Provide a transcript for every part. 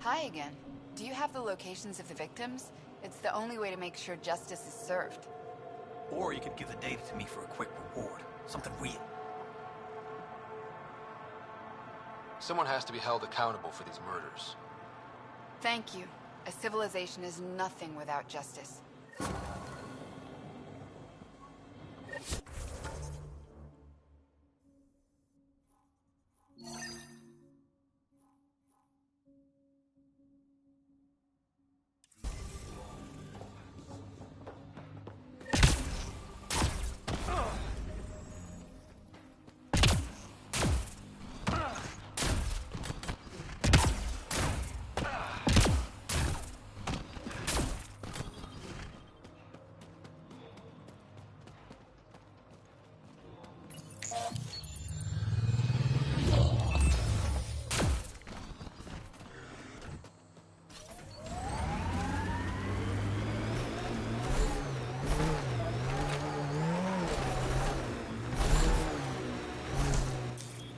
Hi again. Do you have the locations of the victims? It's the only way to make sure justice is served. Or you could give the data to me for a quick reward. Something real. Someone has to be held accountable for these murders. Thank you. A civilization is nothing without justice.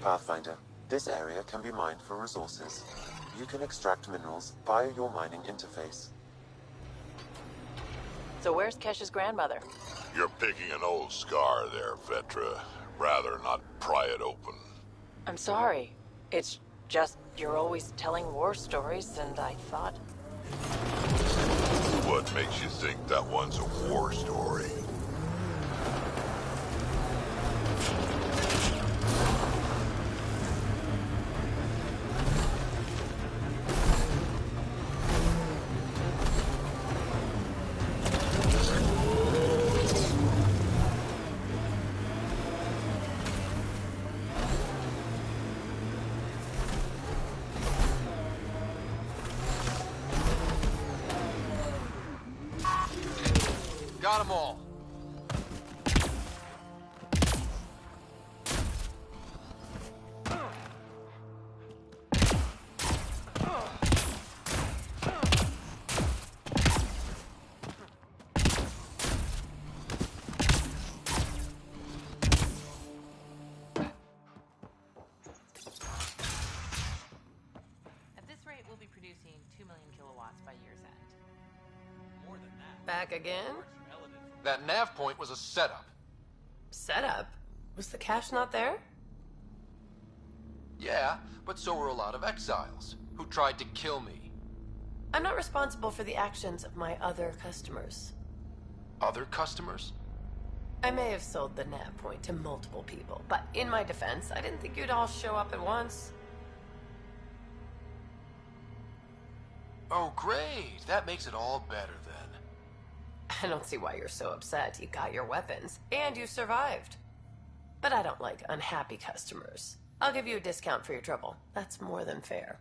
Pathfinder, this area can be mined for resources. You can extract minerals via your mining interface. So where's Kesh's grandmother? You're picking an old scar there, Vetra. Rather not pry it open. I'm sorry. It's just you're always telling war stories, and I thought... What makes you think that one's a war story? Got them all. At this rate, we'll be producing 2 million kilowatts by year's end. More than that. Back again? That nav point was a setup. Setup? Was the cache not there? Yeah, but so were a lot of exiles who tried to kill me. I'm not responsible for the actions of my other customers. Other customers? I may have sold the nav point to multiple people, but in my defense, I didn't think you'd all show up at once. Oh, great. That makes it all better then. I don't see why you're so upset. You got your weapons, and you survived. But I don't like unhappy customers. I'll give you a discount for your trouble. That's more than fair.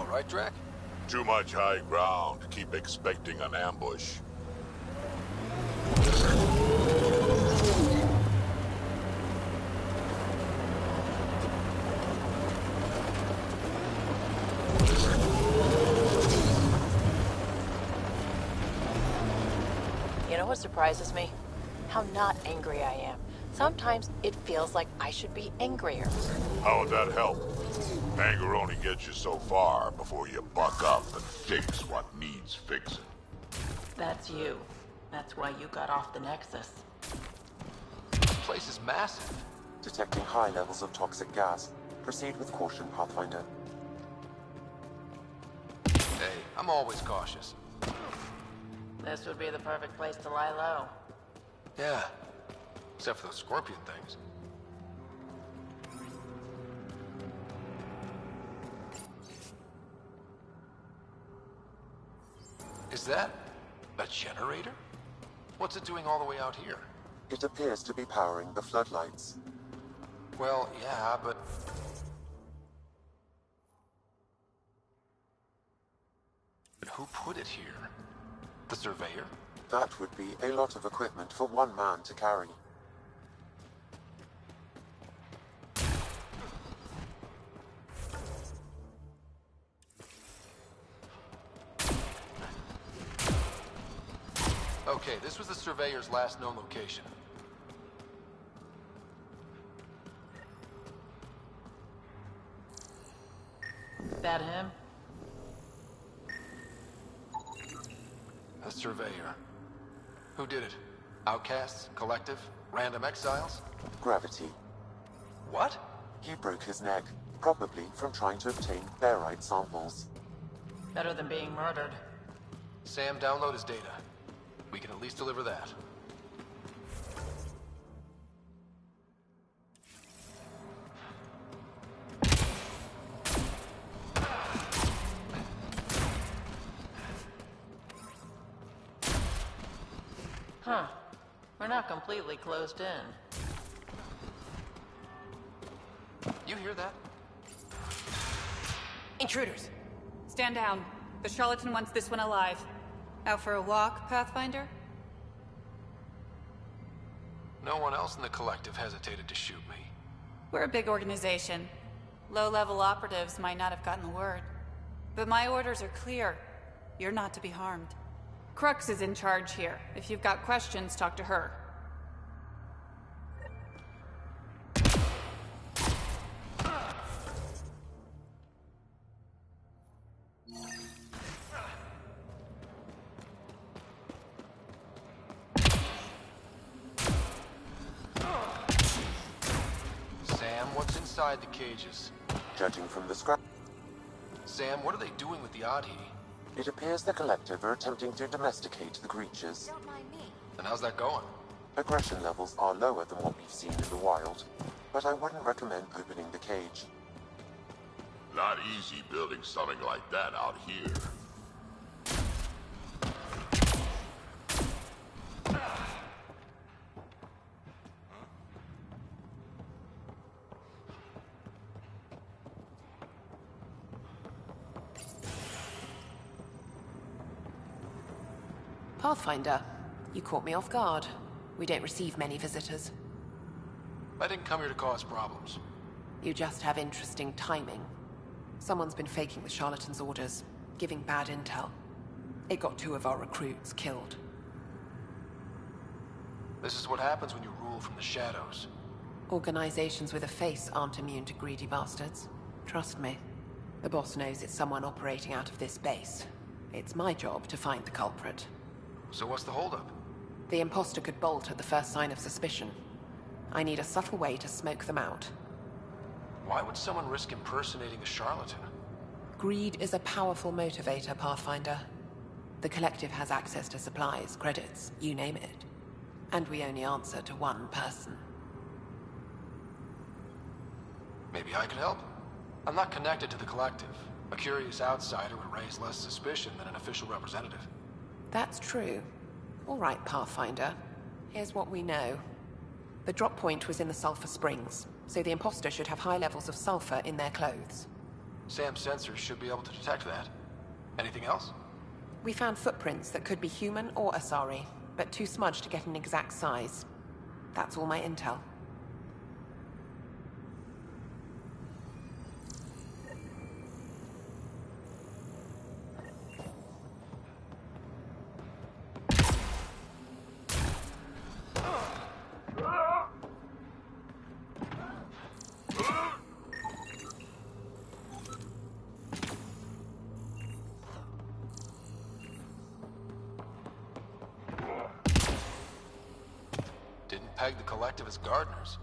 Right, Drac? Too much high ground. Keep expecting an ambush. You know what surprises me? How not angry I am. Sometimes it feels like I should be angrier. How would that help? Anger only gets you so far before you buck up and fix what needs fixing. That's you. That's why you got off the Nexus. This place is massive. Detecting high levels of toxic gas. Proceed with caution, Pathfinder. Hey, I'm always cautious. This would be the perfect place to lie low. Yeah, except for those scorpion things. Is that a generator? What's it doing all the way out here? It appears to be powering the floodlights. Well, yeah, but... But who put it here? The surveyor? That would be a lot of equipment for one man to carry. Okay, this was the surveyor's last known location. That him? A surveyor. Who did it? Outcasts? Collective? Random exiles? Gravity. What? He broke his neck, probably from trying to obtain barite samples. Better than being murdered. Sam, download his data. We can at least deliver that. Huh. We're not completely closed in. You hear that? Intruders! Stand down. The charlatan wants this one alive. Out for a walk, Pathfinder? No one else in the collective hesitated to shoot me. We're a big organization. Low-level operatives might not have gotten the word. But my orders are clear. You're not to be harmed. Crux is in charge here. If you've got questions, talk to her. Sam, what's inside the cages? Judging from the scrap, Sam, what are they doing with the Adhi? it appears the collective are attempting to domesticate the creatures. Don't mind me. And how's that going? Aggression levels are lower than what we've seen in the wild, but I wouldn't recommend opening the cage. Not easy building something like that out here. Pathfinder, you caught me off guard. We don't receive many visitors. I didn't come here to cause problems. You just have interesting timing. Someone's been faking the charlatan's orders, giving bad intel. It got 2 of our recruits killed. This is what happens when you rule from the shadows. Organizations with a face aren't immune to greedy bastards. Trust me. The boss knows it's someone operating out of this base. It's my job to find the culprit. So what's the holdup? The imposter could bolt at the first sign of suspicion. I need a subtle way to smoke them out. Why would someone risk impersonating a charlatan? Greed is a powerful motivator, Pathfinder. The collective has access to supplies, credits, you name it. And we only answer to one person. Maybe I could help. I'm not connected to the collective. A curious outsider would raise less suspicion than an official representative. That's true. All right, Pathfinder. Here's what we know. The drop point was in the sulfur springs, so the imposter should have high levels of sulfur in their clothes. Sam's sensors should be able to detect that. Anything else? We found footprints that could be human or Asari, but too smudged to get an exact size. That's all my intel. peg the Collective as gardeners.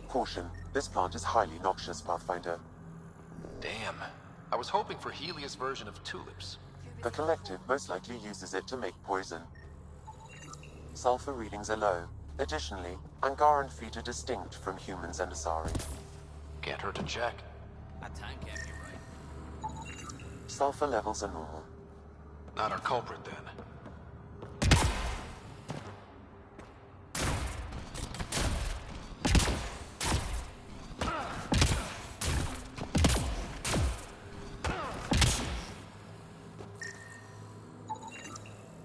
Caution, this plant is highly noxious, Pathfinder. Damn. I was hoping for Helios' version of tulips. The Collective most likely uses it to make poison. Sulfur readings are low. Additionally, Angaran feet are distinct from humans and Asari. Can't hurt to check. That time can't be right. Sulfur levels are normal. Not our culprit, then.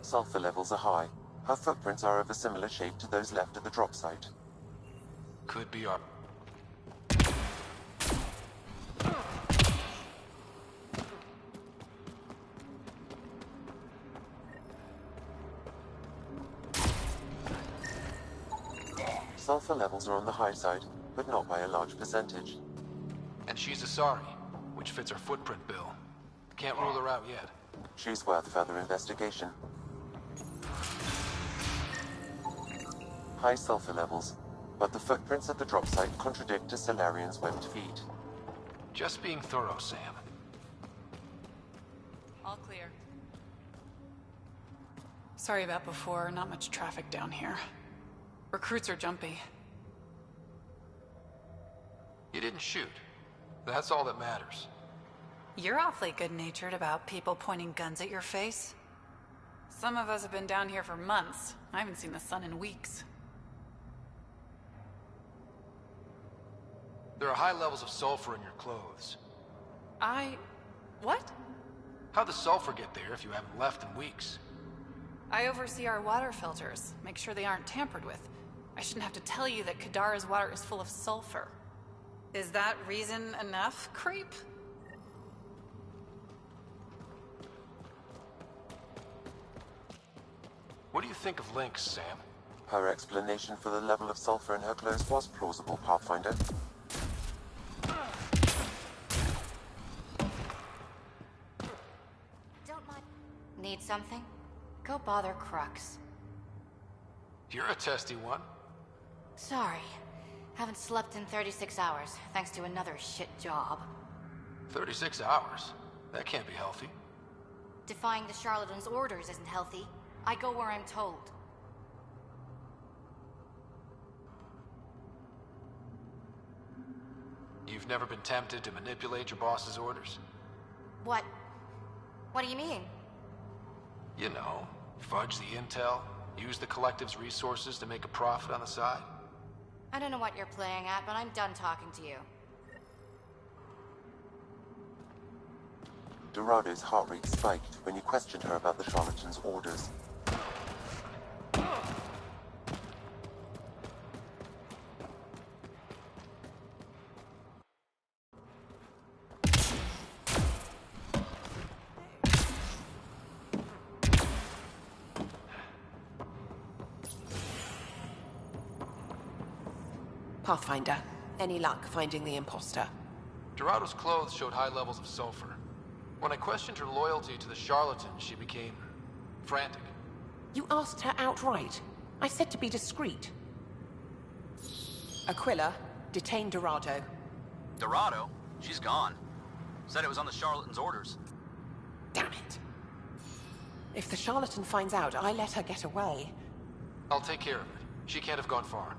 Sulfur levels are high. Her footprints are of a similar shape to those left at the drop site. Could be our... Sulfur levels are on the high side, but not by a large percentage. And she's Asari, which fits her footprint bill. Can't rule her out yet. She's worth further investigation. High sulfur levels, but the footprints at the drop site contradict a Solarian's webbed feet. Just being thorough, Sam. All clear. Sorry about before, not much traffic down here. Recruits are jumpy. You didn't shoot. That's all that matters. You're awfully good-natured about people pointing guns at your face. Some of us have been down here for months. I haven't seen the sun in weeks. There are high levels of sulfur in your clothes. What? How'd the sulfur get there if you haven't left in weeks? I oversee our water filters, make sure they aren't tampered with. I shouldn't have to tell you that Kadara's water is full of sulfur. Is that reason enough, creep? What do you think of Lynx, Sam? Her explanation for the level of sulfur in her clothes was plausible, Pathfinder. Don't mind. Need something? Go bother Crux. You're a testy one. Sorry. Haven't slept in 36 hours, thanks to another shit job. 36 hours? That can't be healthy. Defying the charlatan's orders isn't healthy. I go where I'm told. You've never been tempted to manipulate your boss's orders? What? What do you mean? You know, fudge the intel, use the Collective's resources to make a profit on the side. I don't know what you're playing at, but I'm done talking to you. Dorado's heart rate spiked when you questioned her about the charlatan's orders. Pathfinder, any luck finding the imposter? Dorado's clothes showed high levels of sulfur. When I questioned her loyalty to the charlatan, she became frantic. You asked her outright. I said to be discreet. Aquila, detain Dorado. Dorado? She's gone. Said it was on the charlatan's orders. Damn it. If the charlatan finds out I let her get away... I'll take care of it. She can't have gone far.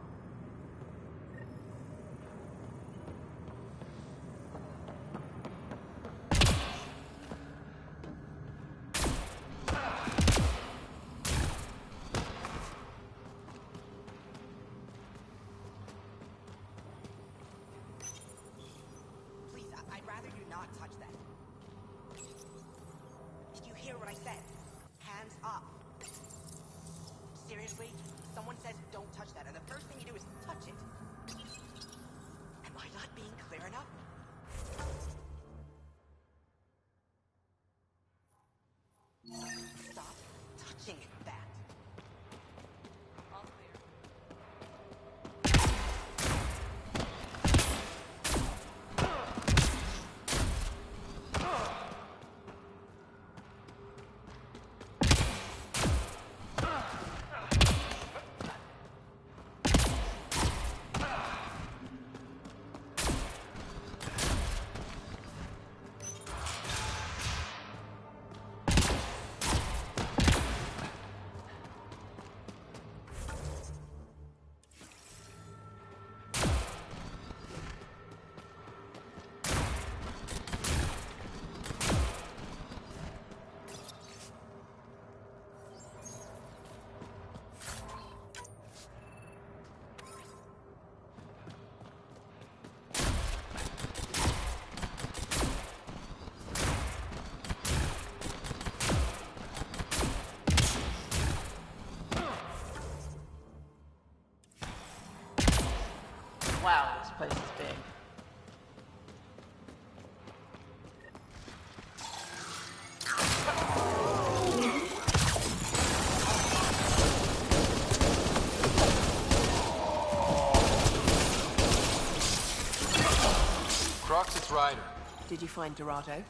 find her. Did you find Dorado?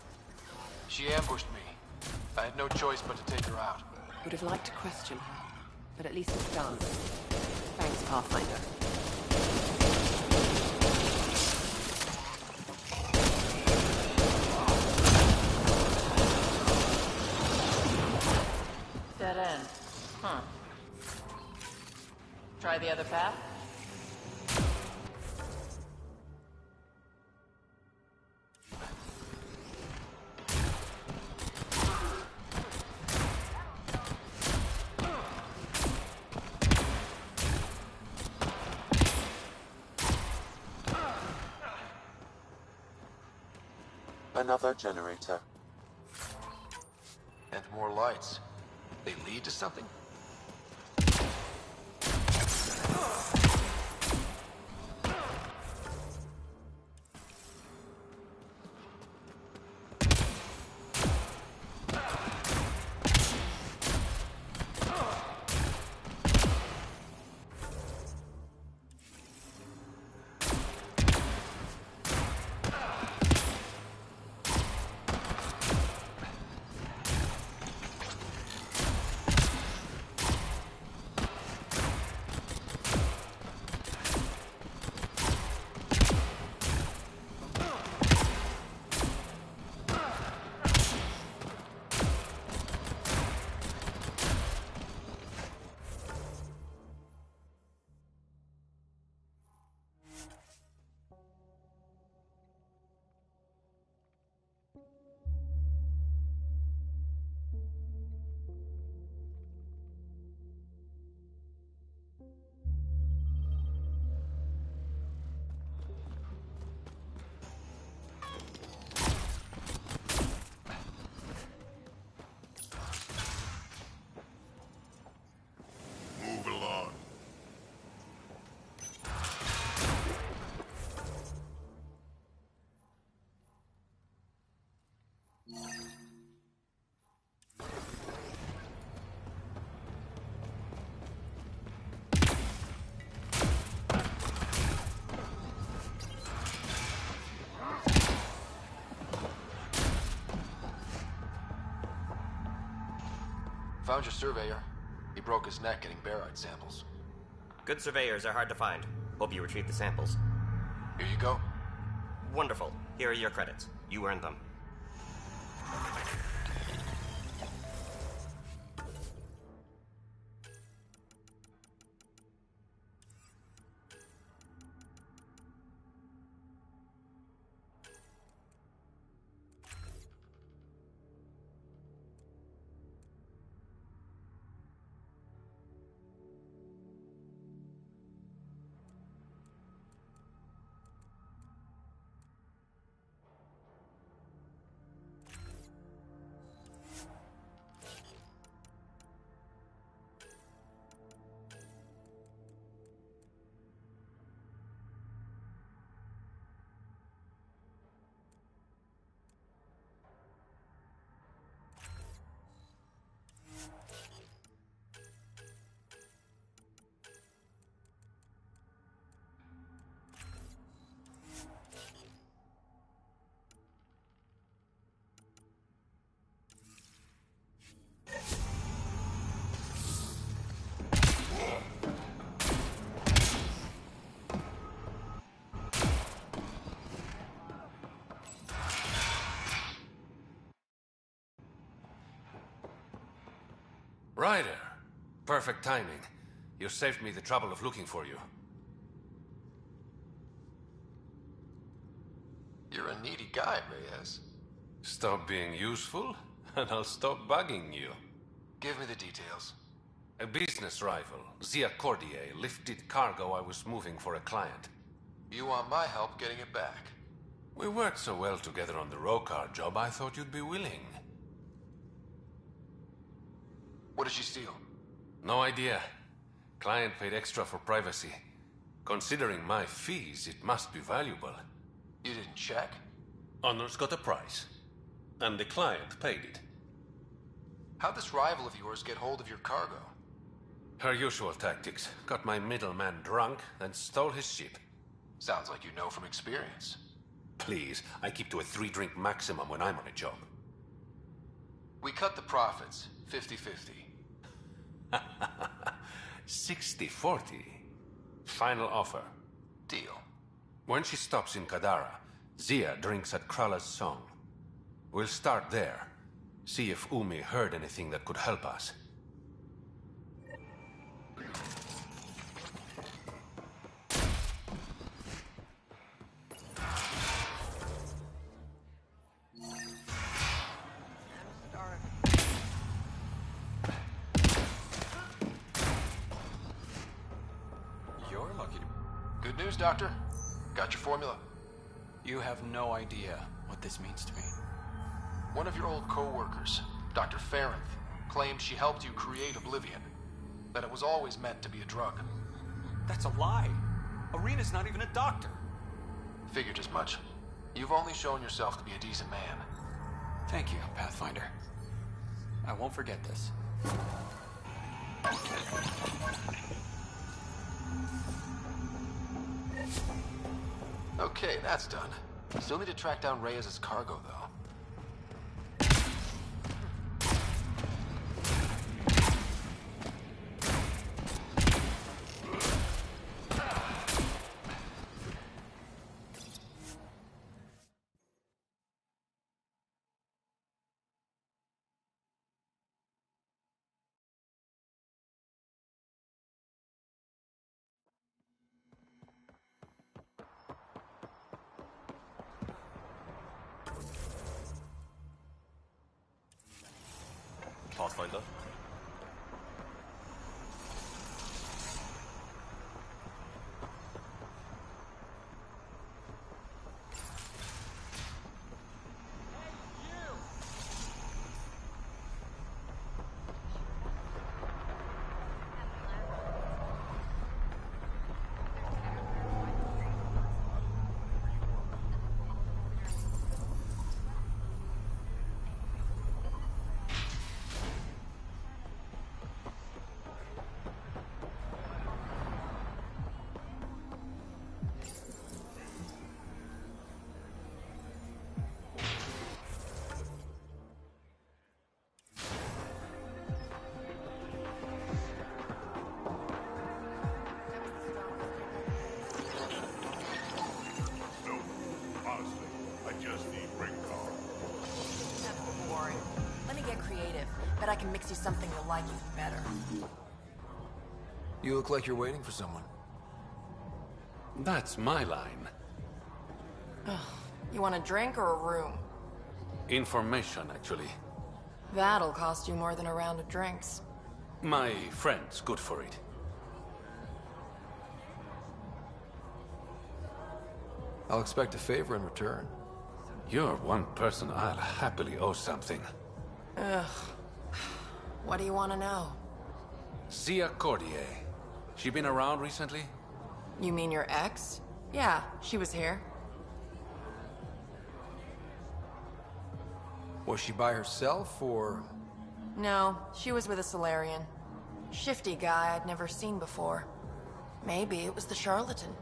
She ambushed me. I had no choice but to take her out. Would have liked to question her, but at least it's done. Thanks, Pathfinder. Dead end. Huh. Try the other path? Another generator. And more lights. They lead to something? Move along. Found your surveyor. He broke his neck getting barite samples. Good surveyors are hard to find. Hope you retrieve the samples. Here you go. Wonderful. Here are your credits. You earned them. Ryder. Perfect timing. You saved me the trouble of looking for you. You're a needy guy, Reyes. Stop being useful, and I'll stop bugging you. Give me the details. A business rival, Zia Cordier, lifted cargo I was moving for a client. You want my help getting it back? We worked so well together on the Rokar job, I thought you'd be willing. What did she steal? No idea. Client paid extra for privacy. Considering my fees, it must be valuable. You didn't check? Honor's got a price. And the client paid it. How'd this rival of yours get hold of your cargo? Her usual tactics. Got my middleman drunk, then stole his ship. Sounds like you know from experience. Please, I keep to a 3-drink maximum when I'm on a job. We cut the profits, 50-50. 60-40. Final offer. Deal. When she stops in Kadara, Zia drinks at Krala's song. We'll start there. See if Umi heard anything that could help us. You're lucky to... Good news, Doctor. Got your formula. You have no idea what this means to me. One of your old co-workers, Dr. Farrenth, claimed she helped you create Oblivion. That it was always meant to be a drug. That's a lie. Arena's not even a doctor. Figured as much. You've only shown yourself to be a decent man. Thank you, Pathfinder. I won't forget this. Okay, that's done. Still need to track down Reyes' cargo, though. Pathfinder. Bet I can mix you something you'll like even better. You look like you're waiting for someone. That's my line. You want a drink or a room? Information, actually. That'll cost you more than a round of drinks. My friend's good for it. I'll expect a favor in return. You're one person I'll happily owe something. Ugh. What do you want to know? Zia Cordier. She been around recently? You mean your ex? Yeah, she was here. Was she by herself, or...? No, she was with a Solarian. Shifty guy I'd never seen before. Maybe it was the charlatan.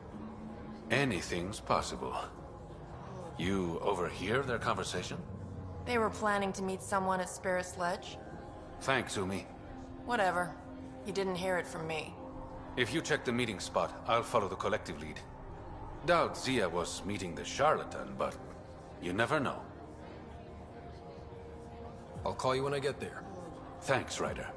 Anything's possible. You overhear their conversation? They were planning to meet someone at Spirit's Ledge. Thanks, Umi. Whatever. You didn't hear it from me. If you check the meeting spot, I'll follow the collective lead. Doubt Zia was meeting the charlatan, but you never know. I'll call you when I get there. Thanks, Ryder.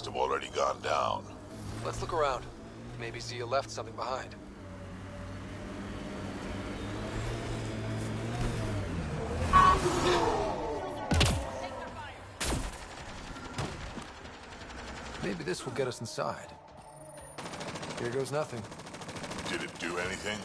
must have already gone down. Let's look around. Maybe Zia left something behind. Maybe this will get us inside. Here goes nothing. Did it do anything?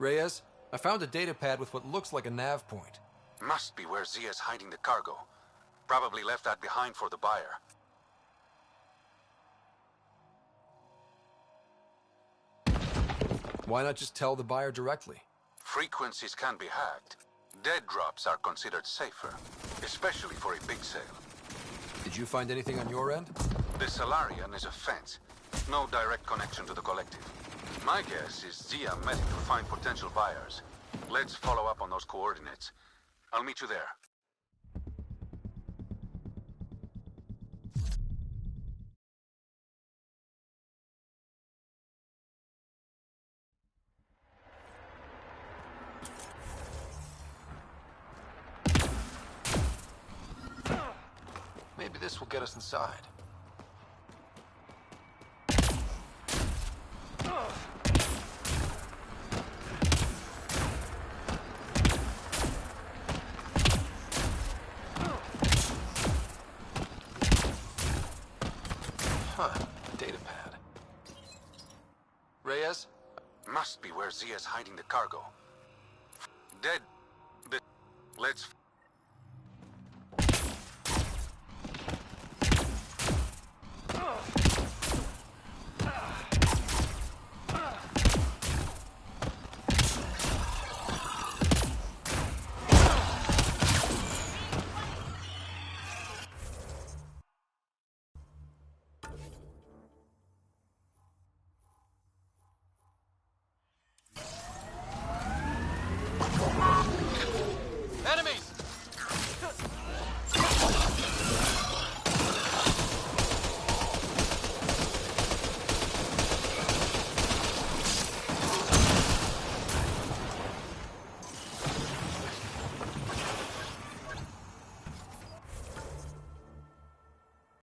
Reyes, I found a data pad with what looks like a nav point. Must be where Zia's hiding the cargo. Probably left that behind for the buyer. Why not just tell the buyer directly? Frequencies can be hacked. Dead drops are considered safer, especially for a big sale. Did you find anything on your end? The Solarian is a fence. No direct connection to the collective. My guess is Zia met it to find potential buyers. Let's follow up on those coordinates. I'll meet you there. Maybe this will get us inside. Data pad. Reyes? Must be where Zia's hiding the cargo. Dead. Let's...